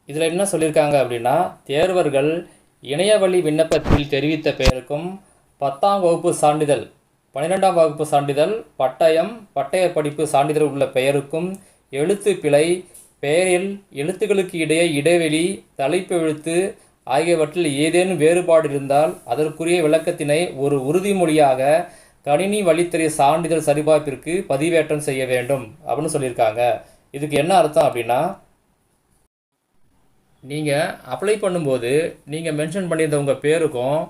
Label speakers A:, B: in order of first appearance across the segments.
A: இதில் என்ன சொல்லியிருக்காங்க அப்படின்னா, தேர்வர்கள் இணையவழி விண்ணப்பத்தில் தெரிவித்த பெயருக்கும் 10ஆம் வகுப்பு சான்றிதழ், 12ஆம் வகுப்பு சான்றிதழ், பட்டயம், பட்டய படிப்பு சான்றிதழ் உள்ள பெயருக்கும் எழுத்து பிழை, பெயரில் எழுத்துக்களுக்கு இடையே இடைவெளி, தலைப்பு எழுத்து ஆகியவற்றில் ஏதேனும் வேறுபாடு இருந்தால் அதற்குரிய விளக்கத்தினை ஒரு உறுதிமொழியாக கணினி வழித்தறிய சான்றிதழ் சரிபார்ப்பிற்கு பதிவேற்றம் செய்ய வேண்டும் அப்படின்னு சொல்லியிருக்காங்க. இதுக்கு என்ன அர்த்தம் அப்படின்னா, நீங்கள் அப்ளை பண்ணும்போது நீங்கள் மென்ஷன் பண்ணியிருந்த உங்கள் பேருக்கும்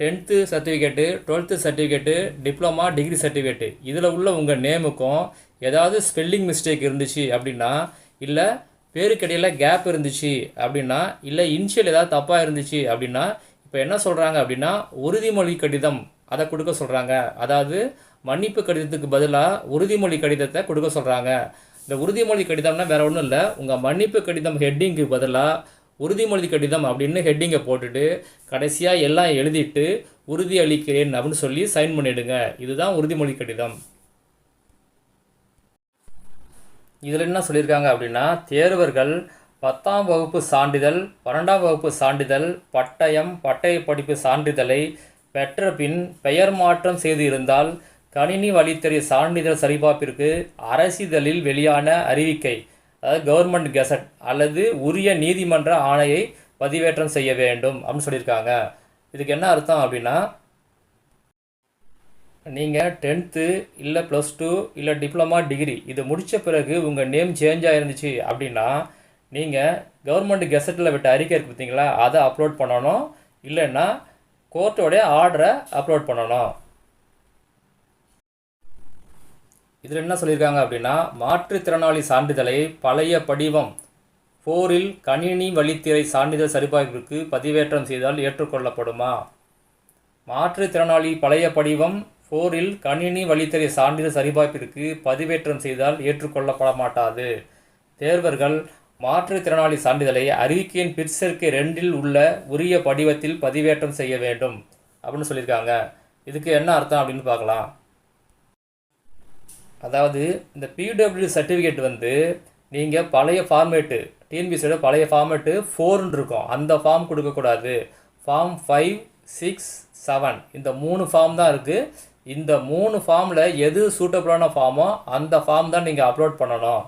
A: 10th certificate, 12th certificate, diploma, degree certificate இதில் உள்ள உங்கள் நேமுக்கும் ஏதாவது ஸ்பெல்லிங் மிஸ்டேக் இருந்துச்சு அப்படின்னா, இல்லை பேருக்கிடையில் கேப் இருந்துச்சு அப்படின்னா, இல்லை இனிஷியல் ஏதாவது தப்பாக இருந்துச்சு அப்படின்னா, இப்போ என்ன சொல்கிறாங்க அப்படின்னா, உறுதிமொழி கடிதம் அதை கொடுக்க சொல்கிறாங்க. அதாவது மன்னிப்பு கடிதத்துக்கு பதிலாக உறுதிமொழி கடிதத்தை கொடுக்க சொல்கிறாங்க. இந்த உறுதிமொழி கடிதம்னா வேறு ஒன்றும் இல்லை, உங்கள் மன்னிப்பு கடிதம் ஹெட்டிங்க்கு பதிலாக உறுதிமொழி கடிதம் அப்படின்னு ஹெட்டிங்கை போட்டுட்டு கடைசியாக எல்லாம் எழுதிட்டு உறுதி அளிக்கிறேன் அப்படின்னு சொல்லி சைன் பண்ணிவிடுங்க. இதுதான் உறுதிமொழி கடிதம். இதில் என்ன சொல்லியிருக்காங்க அப்படின்னா, தேர்வர்கள் 10ஆம் வகுப்பு சான்றிதழ், 12ஆம் வகுப்பு சான்றிதழ், பட்டயம், பட்டய படிப்பு சான்றிதழை பெற்ற பின் பெயர் மாற்றம் செய்து இருந்தால் கணினி வழித்தறிய சான்றிதழ் சரிபார்ப்பிற்கு அரசிதழில் வெளியான அறிவிக்கை, அதாவது கவர்மெண்ட் கெசட் அல்லது உரிய நீதிமன்ற ஆணையை பதிவேற்றம் செய்ய வேண்டும் அப்படின்னு சொல்லியிருக்காங்க. இதுக்கு என்ன அர்த்தம் அப்படின்னா, நீங்கள் 10th இல்லை +2 இல்லை டிப்ளமா, டிகிரி இது முடித்த பிறகு உங்கள் நேம் சேஞ்ச் ஆகிருந்துச்சு அப்படின்னா, நீங்கள் கவர்மெண்ட் கெசட்டில் விட்ட அறிக்கை இருக்குது பார்த்தீங்களா, அதை அப்லோட் பண்ணணும். இல்லைன்னா கோர்ட்டோடைய ஆர்டரை அப்லோட் பண்ணணும். இதில் என்ன சொல்லியிருக்காங்க அப்படின்னா, மாற்றுத்திறனாளி சான்றிதழை பழைய படிவம் 4இல் கணினி வழித்திரை சான்றிதழ் சரிபார்ப்பிற்கு பதிவேற்றம் செய்தால் ஏற்றுக்கொள்ளப்படுமா? மாற்றுத்திறனாளி பழைய படிவம் 4இல் கணினி வழித்திரை சான்றிதழ் சரிபார்ப்பிற்கு பதிவேற்றம் செய்தால் ஏற்றுக்கொள்ளப்பட மாட்டாது. தேர்வர்கள் மாற்றுத்திறனாளி சான்றிதழை அறிவிக்கையின் பிற்சேர்க்கை 2இல் உள்ள உரிய படிவத்தில் பதிவேற்றம் செய்ய வேண்டும் அப்படின்னு சொல்லியிருக்காங்க. இதுக்கு என்ன அர்த்தம் அப்படின்னு பார்க்கலாம். அதாவது இந்த பிடபிள்யூ சர்டிஃபிகேட் நீங்கள் பழைய ஃபார்மேட்டு, டிஎன்பிசியோட பழைய ஃபார்மேட்டு 4ன்னு இருக்கும், அந்த ஃபார்ம் கொடுக்கக்கூடாது. ஃபார்ம் 5, 6, 7 இந்த 3 ஃபார்ம் தான் இருக்குது. இந்த 3 ஃபார்மில் எது சூட்டபுளான ஃபார்மோ அந்த ஃபார்ம் தான் நீங்கள் அப்லோட் பண்ணணும்.